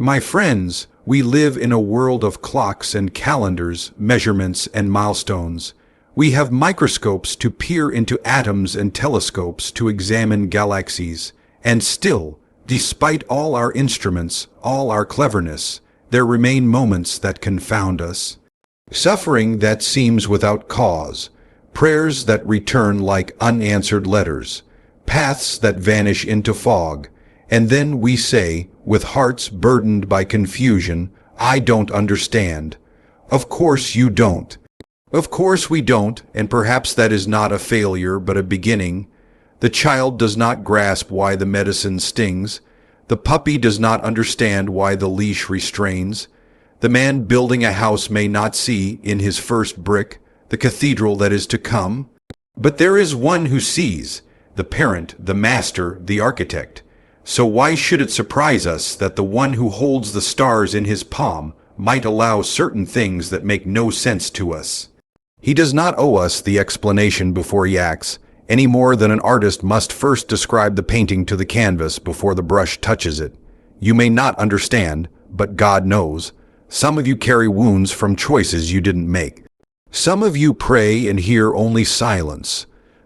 My friends, we live in a world of clocks and calendars, measurements and milestones. We have microscopes to peer into atoms and telescopes to examine galaxies. And still, despite all our instruments, all our cleverness, there remain moments that confound us. Suffering that seems without cause, prayers that return like unanswered letters, paths that vanish into fog, and then we say, with hearts burdened by confusion, I don't understand. Of course you don't. Of course we don't, and perhaps that is not a failure but a beginning. The child does not grasp why the medicine stings. The puppy does not understand why the leash restrains. The man building a house may not see, in his first brick, the cathedral that is to come. But there is one who sees, the parent, the master, the architect. So why should it surprise us that the one who holds the stars in his palm might allow certain things that make no sense to us? He does not owe us the explanation before he acts, any more than an artist must first describe the painting to the canvas before the brush touches it. You may not understand, but God knows. Some of you carry wounds from choices you didn't make. Some of you pray and hear only silence.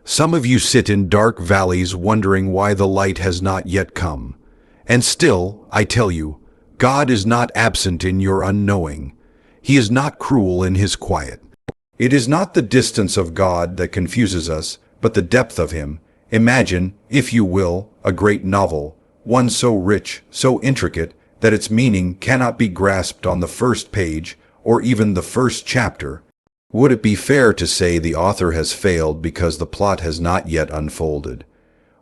Some of you sit in dark valleys wondering why the light has not yet come. And still, I tell you, God is not absent in your unknowing. He is not cruel in his quiet. It is not the distance of God that confuses us, but the depth of him. Imagine, if you will, a great novel, one so rich, so intricate, that its meaning cannot be grasped on the first page or even the first chapter. Would it be fair to say the author has failed because the plot has not yet unfolded?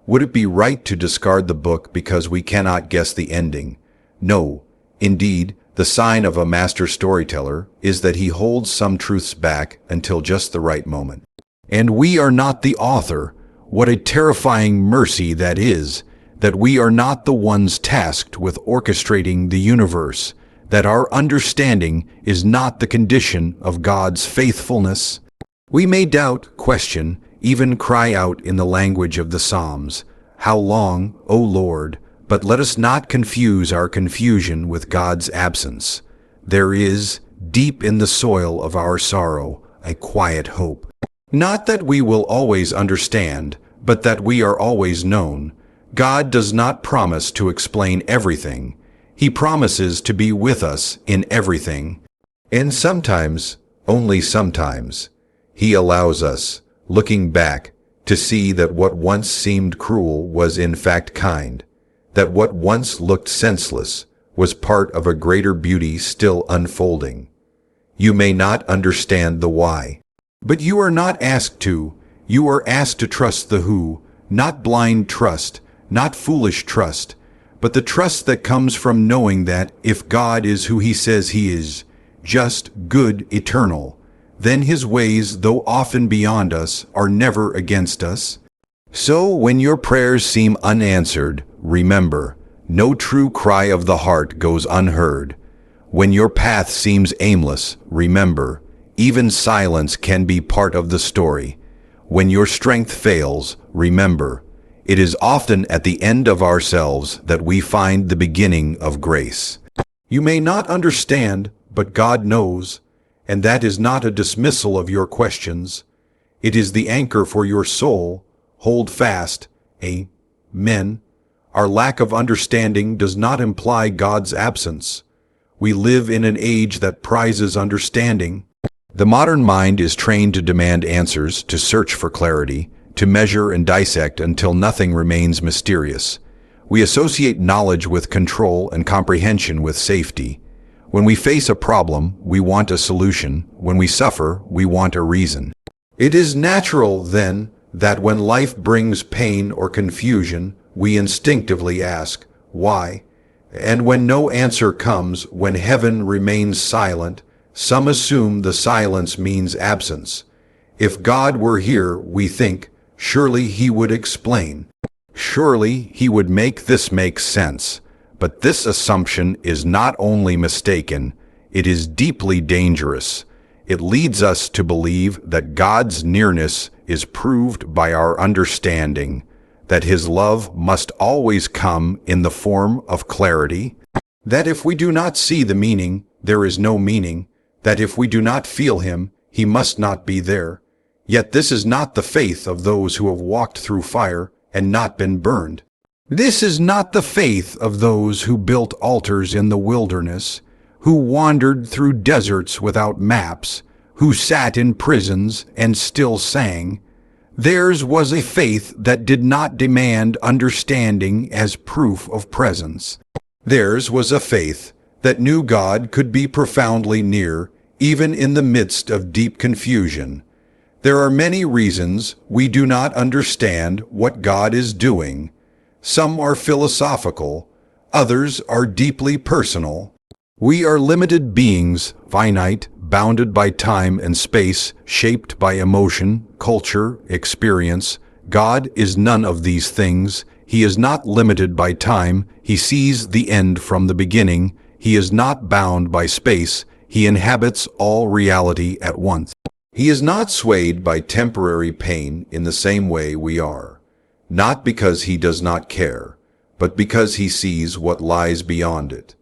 Would it be right to discard the book because we cannot guess the ending? No. Indeed, the sign of a master storyteller is that he holds some truths back until just the right moment. And we are not the author. What a terrifying mercy that is, that we are not the ones tasked with orchestrating the universe, that our understanding is not the condition of God's faithfulness. We may doubt, question, even cry out in the language of the Psalms, How long, O Lord? But let us not confuse our confusion with God's absence. There is, deep in the soil of our sorrow, a quiet hope. Not that we will always understand, but that we are always known. God does not promise to explain everything. He promises to be with us in everything. And sometimes, only sometimes, he allows us, looking back, to see that what once seemed cruel was in fact kind, that what once looked senseless was part of a greater beauty still unfolding. You may not understand the why, but you are not asked to. You are asked to trust the who, not blind trust, not foolish trust, but the trust that comes from knowing that if God is who he says he is, just, good, eternal, then his ways, though often beyond us, are never against us. So when your prayers seem unanswered, remember, no true cry of the heart goes unheard. When your path seems aimless, remember, even silence can be part of the story. When your strength fails, remember, it is often at the end of ourselves that we find the beginning of grace. You may not understand, but God knows, and that is not a dismissal of your questions. It is the anchor for your soul. Hold fast. Amen. Our lack of understanding does not imply God's absence. We live in an age that prizes understanding. The modern mind is trained to demand answers, to search for clarity, to measure and dissect until nothing remains mysterious. We associate knowledge with control and comprehension with safety. When we face a problem, we want a solution. When we suffer, we want a reason. It is natural, then, that when life brings pain or confusion, we instinctively ask, why? And when no answer comes, when heaven remains silent, some assume the silence means absence. If God were here, we think, surely he would explain. Surely he would make this make sense. But this assumption is not only mistaken, it is deeply dangerous. It leads us to believe that God's nearness is proved by our understanding, that his love must always come in the form of clarity. that if we do not see the meaning, there is no meaning, that if we do not feel him, he must not be there. Yet this is not the faith of those who have walked through fire and not been burned. This is not the faith of those who built altars in the wilderness, who wandered through deserts without maps, who sat in prisons and still sang. Theirs was a faith that did not demand understanding as proof of presence. Theirs was a faith that knew God could be profoundly near, even in the midst of deep confusion. There are many reasons we do not understand what God is doing. Some are philosophical, others are deeply personal. We are limited beings, finite, bounded by time and space, shaped by emotion, culture, experience. God is none of these things. He is not limited by time. He sees the end from the beginning. He is not bound by space. He inhabits all reality at once. He is not swayed by temporary pain in the same way we are, not because he does not care, but because he sees what lies beyond it.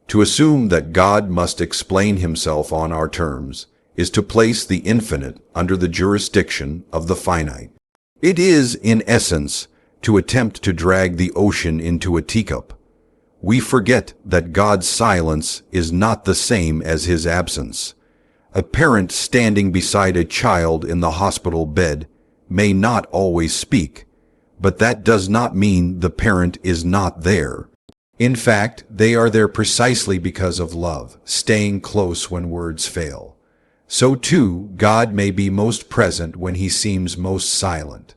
To assume that God must explain himself on our terms is to place the infinite under the jurisdiction of the finite. It is, in essence, to attempt to drag the ocean into a teacup. We forget that God's silence is not the same as his absence. A parent standing beside a child in the hospital bed may not always speak, but that does not mean the parent is not there. In fact, they are there precisely because of love, staying close when words fail. So too, God may be most present when he seems most silent.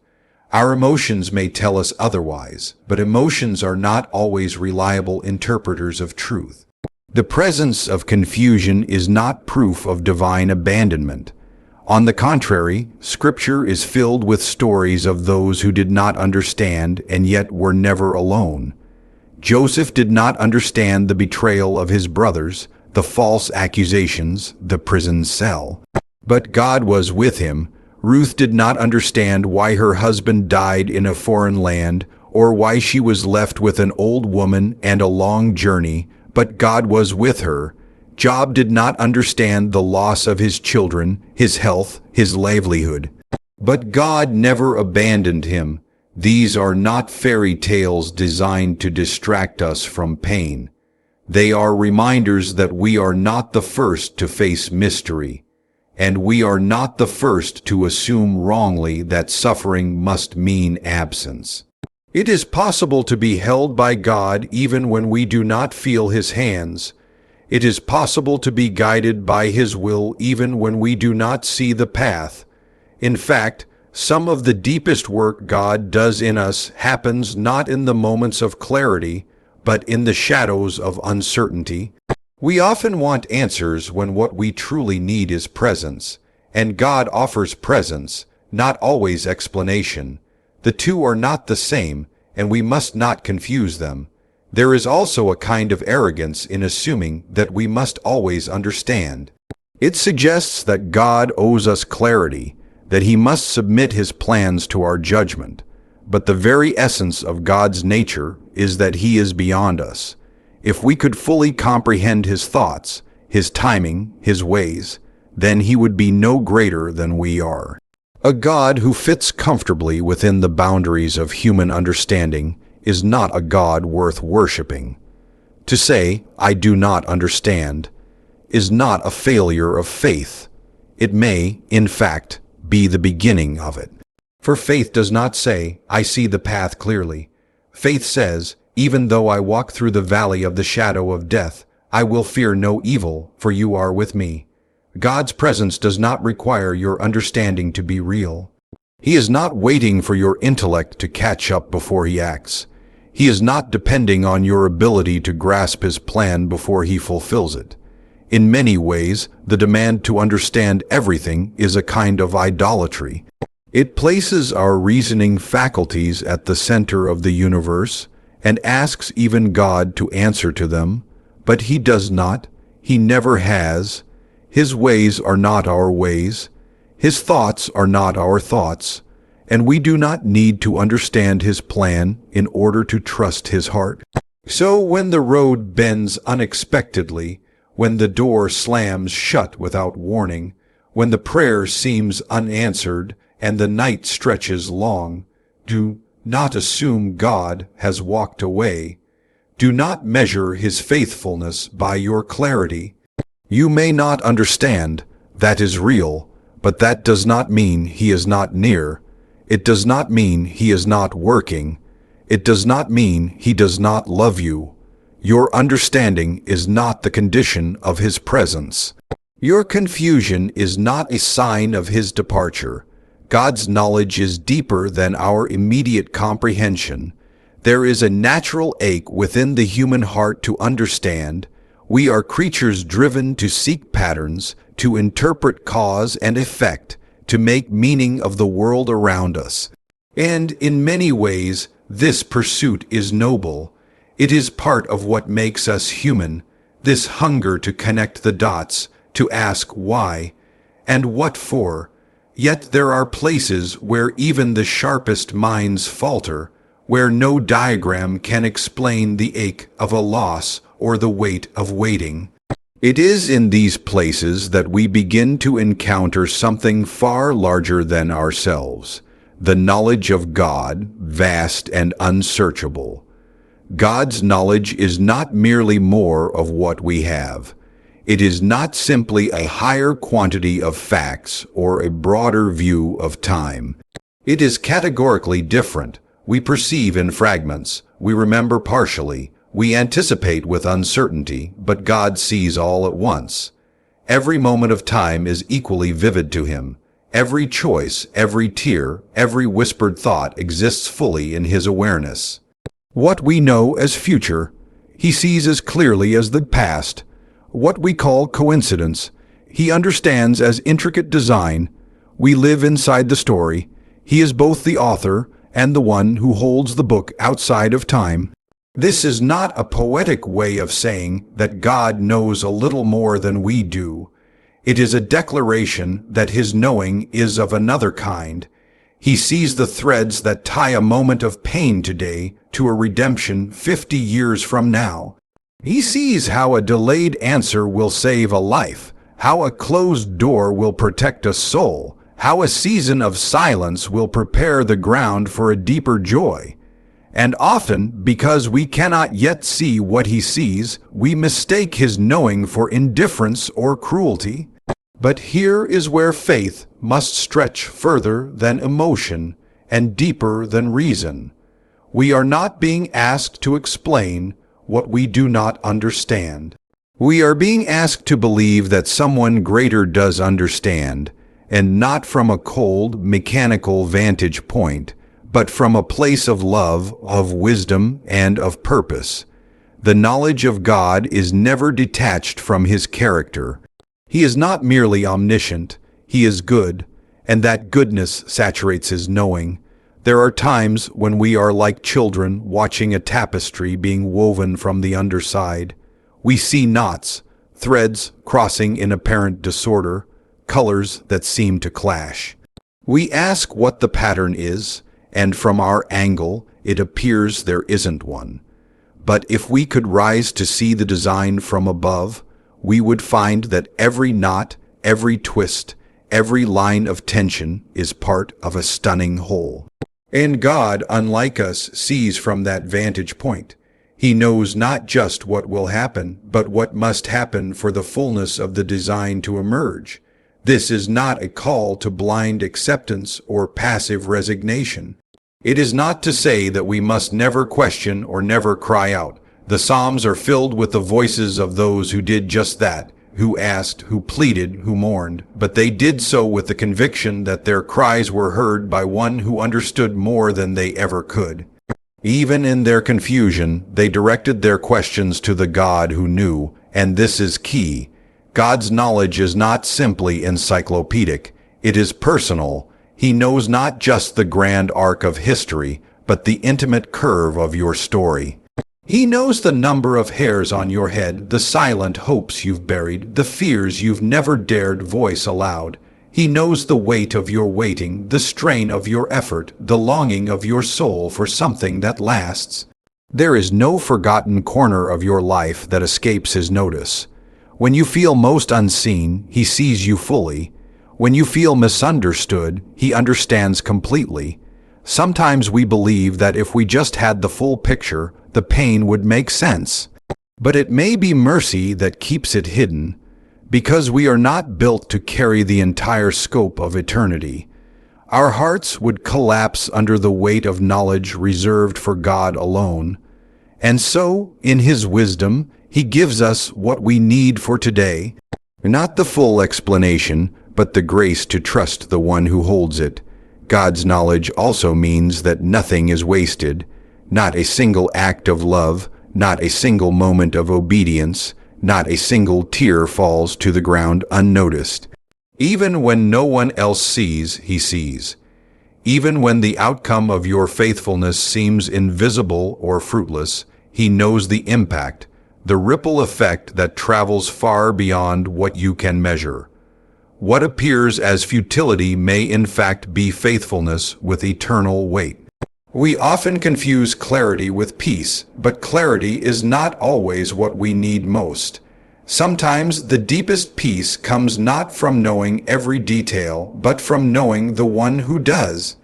Our emotions may tell us otherwise, but emotions are not always reliable interpreters of truth. The presence of confusion is not proof of divine abandonment. On the contrary, Scripture is filled with stories of those who did not understand and yet were never alone. Joseph did not understand the betrayal of his brothers, the false accusations, the prison cell. But God was with him. Ruth did not understand why her husband died in a foreign land or why she was left with an old woman and a long journey, but God was with her. Job did not understand the loss of his children, his health, his livelihood. But God never abandoned him. These are not fairy tales designed to distract us from pain. They are reminders that we are not the first to face mystery, and we are not the first to assume wrongly that suffering must mean absence. It is possible to be held by God even when we do not feel his hands. It is possible to be guided by his will even when we do not see the path. In fact, some of the deepest work God does in us happens not in the moments of clarity, but in the shadows of uncertainty. We often want answers when what we truly need is presence, and God offers presence, not always explanation. The two are not the same, and we must not confuse them. There is also a kind of arrogance in assuming that we must always understand. It suggests that God owes us clarity, that he must submit his plans to our judgment. But the very essence of God's nature is that he is beyond us. If we could fully comprehend his thoughts, his timing, his ways, then he would be no greater than we are. A God who fits comfortably within the boundaries of human understanding is not a God worth worshiping. To say, "I do not understand," is not a failure of faith. It may, in fact, be the beginning of it. For faith does not say, "I see the path clearly." Faith says, "Even though I walk through the valley of the shadow of death, I will fear no evil, for you are with me." God's presence does not require your understanding to be real. He is not waiting for your intellect to catch up before he acts. He is not depending on your ability to grasp his plan before he fulfills it. In many ways, the demand to understand everything is a kind of idolatry. It places our reasoning faculties at the center of the universe and asks even God to answer to them, but he does not. He never has. His ways are not our ways. His thoughts are not our thoughts. And we do not need to understand his plan in order to trust his heart. So when the road bends unexpectedly, when the door slams shut without warning, when the prayer seems unanswered and the night stretches long, do not assume God has walked away. Do not measure his faithfulness by your clarity. You may not understand, that is real, but that does not mean he is not near. It does not mean he is not working. It does not mean he does not love you. Your understanding is not the condition of his presence. Your confusion is not a sign of his departure. God's knowledge is deeper than our immediate comprehension. There is a natural ache within the human heart to understand. We are creatures driven to seek patterns, to interpret cause and effect, to make meaning of the world around us. And in many ways, this pursuit is noble. It is part of what makes us human, this hunger to connect the dots, to ask why and what for. Yet there are places where even the sharpest minds falter, where no diagram can explain the ache of a loss or the weight of waiting. It is in these places that we begin to encounter something far larger than ourselves, the knowledge of God, vast and unsearchable. God's knowledge is not merely more of what we have. It is not simply a higher quantity of facts or a broader view of time. It is categorically different. We perceive in fragments, we remember partially, we anticipate with uncertainty, but God sees all at once. Every moment of time is equally vivid to him. Every choice, every tear, every whispered thought exists fully in his awareness. What we know as future, he sees as clearly as the past. What we call coincidence, he understands as intricate design. We live inside the story. He is both the author and the one who holds the book outside of time. This is not a poetic way of saying that God knows a little more than we do. It is a declaration that his knowing is of another kind. He sees the threads that tie a moment of pain today to a redemption 50 years from now. He sees how a delayed answer will save a life, how a closed door will protect a soul, how a season of silence will prepare the ground for a deeper joy. And often, because we cannot yet see what he sees, we mistake his knowing for indifference or cruelty. But here is where faith must stretch further than emotion and deeper than reason. We are not being asked to explain what we do not understand. We are being asked to believe that someone greater does understand, and not from a cold, mechanical vantage point, but from a place of love, of wisdom, and of purpose. The knowledge of God is never detached from his character. He is not merely omniscient, he is good, and that goodness saturates his knowing. There are times when we are like children watching a tapestry being woven from the underside. We see knots, threads crossing in apparent disorder, colors that seem to clash. We ask what the pattern is, and from our angle, it appears there isn't one. But if we could rise to see the design from above, we would find that every knot, every twist, every line of tension is part of a stunning whole. And God, unlike us, sees from that vantage point. He knows not just what will happen, but what must happen for the fullness of the design to emerge. This is not a call to blind acceptance or passive resignation. It is not to say that we must never question or never cry out. The Psalms are filled with the voices of those who did just that, who asked, who pleaded, who mourned, but they did so with the conviction that their cries were heard by one who understood more than they ever could. Even in their confusion, they directed their questions to the God who knew, and this is key. God's knowledge is not simply encyclopedic, it is personal. He knows not just the grand arc of history, but the intimate curve of your story. He knows the number of hairs on your head, the silent hopes you've buried, the fears you've never dared voice aloud. He knows the weight of your waiting, the strain of your effort, the longing of your soul for something that lasts. There is no forgotten corner of your life that escapes his notice. When you feel most unseen, he sees you fully. When you feel misunderstood, he understands completely. Sometimes we believe that if we just had the full picture, the pain would make sense. But it may be mercy that keeps it hidden, because we are not built to carry the entire scope of eternity. Our hearts would collapse under the weight of knowledge reserved for God alone. And so, in His wisdom, He gives us what we need for today, not the full explanation, but the grace to trust the one who holds it. God's knowledge also means that nothing is wasted, not a single act of love, not a single moment of obedience, not a single tear falls to the ground unnoticed. Even when no one else sees, He sees. Even when the outcome of your faithfulness seems invisible or fruitless, He knows the impact, the ripple effect that travels far beyond what you can measure. What appears as futility may in fact be faithfulness with eternal weight. We often confuse clarity with peace, but clarity is not always what we need most. Sometimes the deepest peace comes not from knowing every detail, but from knowing the one who does.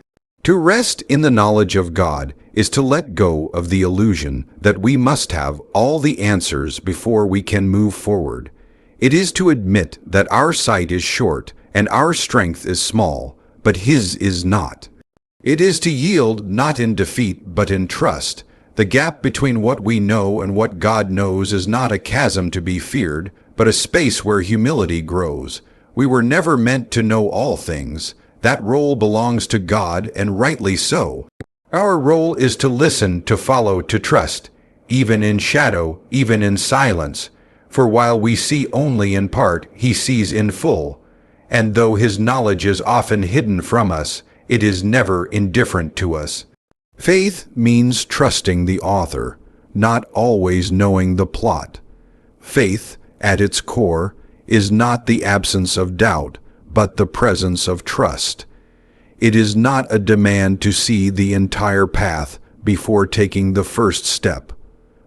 To rest in the knowledge of God is to let go of the illusion that we must have all the answers before we can move forward. It is to admit that our sight is short and our strength is small, but His is not. It is to yield not in defeat but in trust. The gap between what we know and what God knows is not a chasm to be feared, but a space where humility grows. We were never meant to know all things. That role belongs to God, and rightly so. Our role is to listen, to follow, to trust, even in shadow, even in silence. For while we see only in part, He sees in full. And though His knowledge is often hidden from us, it is never indifferent to us. Faith means trusting the author, not always knowing the plot. Faith, at its core, is not the absence of doubt, but the presence of trust. It is not a demand to see the entire path before taking the first step,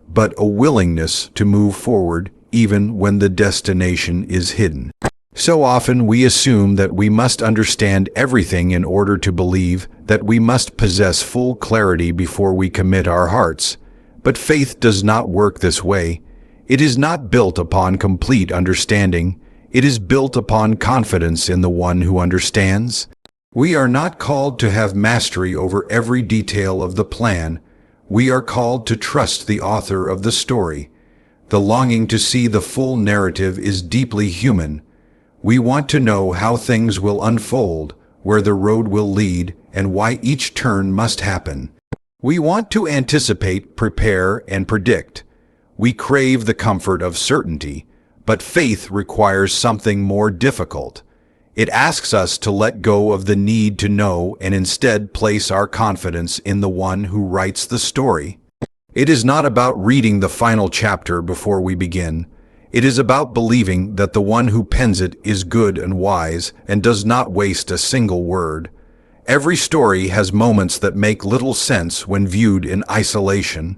but a willingness to move forward even when the destination is hidden. So often we assume that we must understand everything in order to believe, that we must possess full clarity before we commit our hearts. But faith does not work this way. It is not built upon complete understanding. It is built upon confidence in the one who understands. We are not called to have mastery over every detail of the plan. We are called to trust the author of the story. The longing to see the full narrative is deeply human. We want to know how things will unfold, where the road will lead, and why each turn must happen. We want to anticipate, prepare, and predict. We crave the comfort of certainty, but faith requires something more difficult. It asks us to let go of the need to know and instead place our confidence in the one who writes the story. It is not about reading the final chapter before we begin. It is about believing that the one who pens it is good and wise and does not waste a single word. Every story has moments that make little sense when viewed in isolation.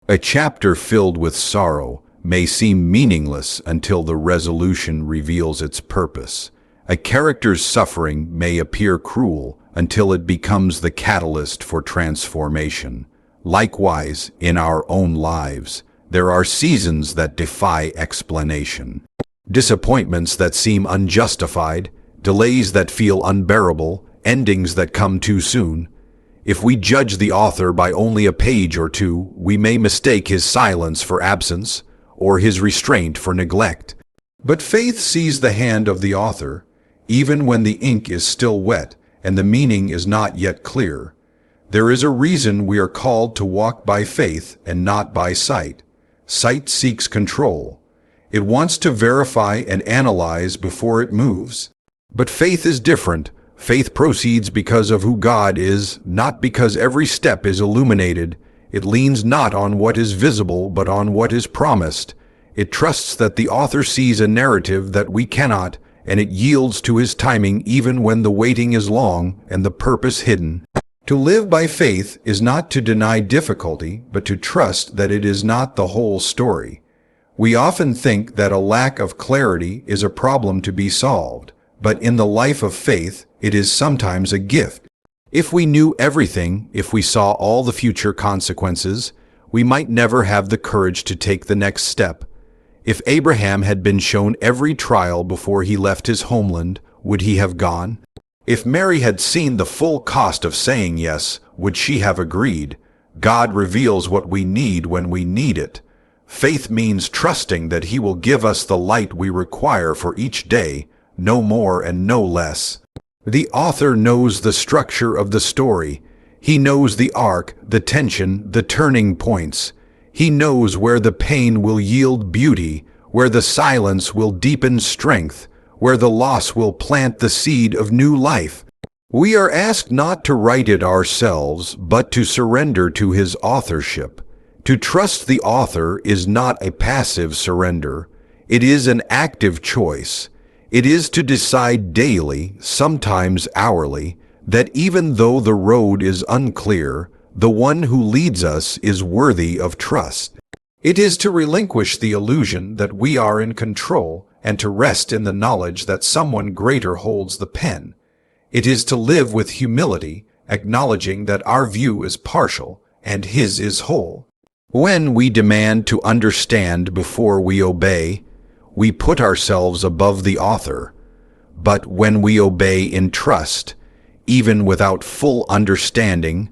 A chapter filled with sorrow may seem meaningless until the resolution reveals its purpose. A character's suffering may appear cruel until it becomes the catalyst for transformation. Likewise, in our own lives, there are seasons that defy explanation. Disappointments that seem unjustified, delays that feel unbearable, endings that come too soon. If we judge the author by only a page or two, we may mistake his silence for absence, or his restraint for neglect. But faith sees the hand of the author, even when the ink is still wet and the meaning is not yet clear. There is a reason we are called to walk by faith and not by sight. Sight seeks control. It wants to verify and analyze before it moves. But faith is different. Faith proceeds because of who God is, not because every step is illuminated. It leans not on what is visible, but on what is promised. It trusts that the author sees a narrative that we cannot, and it yields to his timing even when the waiting is long and the purpose hidden. To live by faith is not to deny difficulty, but to trust that it is not the whole story. We often think that a lack of clarity is a problem to be solved, but in the life of faith, it is sometimes a gift. If we knew everything, if we saw all the future consequences, we might never have the courage to take the next step. If Abraham had been shown every trial before he left his homeland, would he have gone? If Mary had seen the full cost of saying yes, would she have agreed? God reveals what we need when we need it. Faith means trusting that He will give us the light we require for each day, no more and no less. The author knows the structure of the story. He knows the arc, the tension, the turning points. He knows where the pain will yield beauty, where the silence will deepen strength, where the loss will plant the seed of new life. We are asked not to write it ourselves, but to surrender to His authorship. To trust the author is not a passive surrender. It is an active choice. It is to decide daily, sometimes hourly, that even though the road is unclear, the one who leads us is worthy of trust. It is to relinquish the illusion that we are in control and to rest in the knowledge that someone greater holds the pen. It is to live with humility, acknowledging that our view is partial and His is whole. When we demand to understand before we obey, we put ourselves above the author. But when we obey in trust, even without full understanding,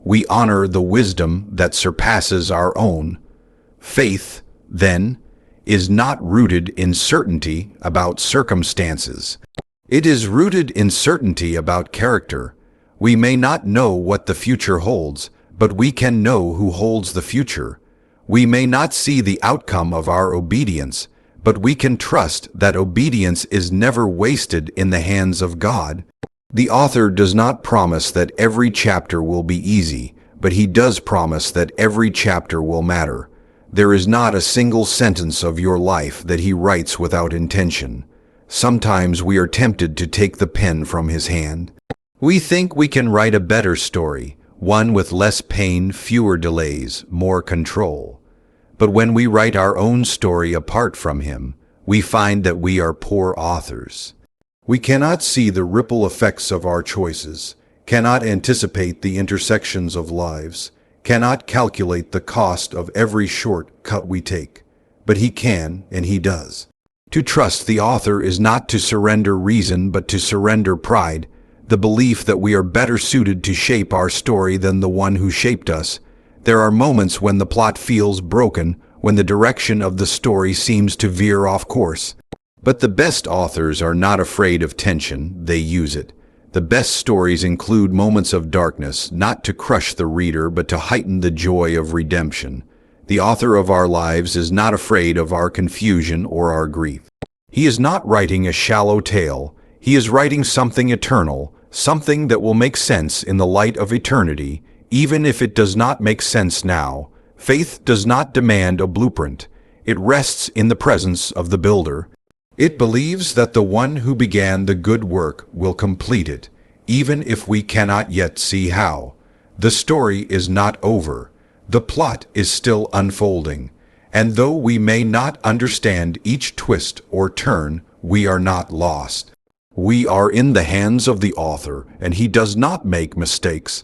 we honor the wisdom that surpasses our own. Faith, then, is not rooted in certainty about circumstances. It is rooted in certainty about character. We may not know what the future holds, but we can know who holds the future. We may not see the outcome of our obedience, but we can trust that obedience is never wasted in the hands of God. The author does not promise that every chapter will be easy, but he does promise that every chapter will matter. There is not a single sentence of your life that he writes without intention. Sometimes we are tempted to take the pen from his hand. We think we can write a better story, one with less pain, fewer delays, more control. But when we write our own story apart from him, we find that we are poor authors. We cannot see the ripple effects of our choices, cannot anticipate the intersections of lives, cannot calculate the cost of every short cut we take. But he can, and he does. To trust the author is not to surrender reason, but to surrender pride, the belief that we are better suited to shape our story than the one who shaped us. There are moments when the plot feels broken, when the direction of the story seems to veer off course. But the best authors are not afraid of tension, they use it. The best stories include moments of darkness, not to crush the reader, but to heighten the joy of redemption. The author of our lives is not afraid of our confusion or our grief. He is not writing a shallow tale. He is writing something eternal, something that will make sense in the light of eternity, even if it does not make sense now. Faith does not demand a blueprint. It rests in the presence of the builder. It believes that the one who began the good work will complete it, even if we cannot yet see how. The story is not over. The plot is still unfolding. And though we may not understand each twist or turn, we are not lost. We are in the hands of the author, and he does not make mistakes.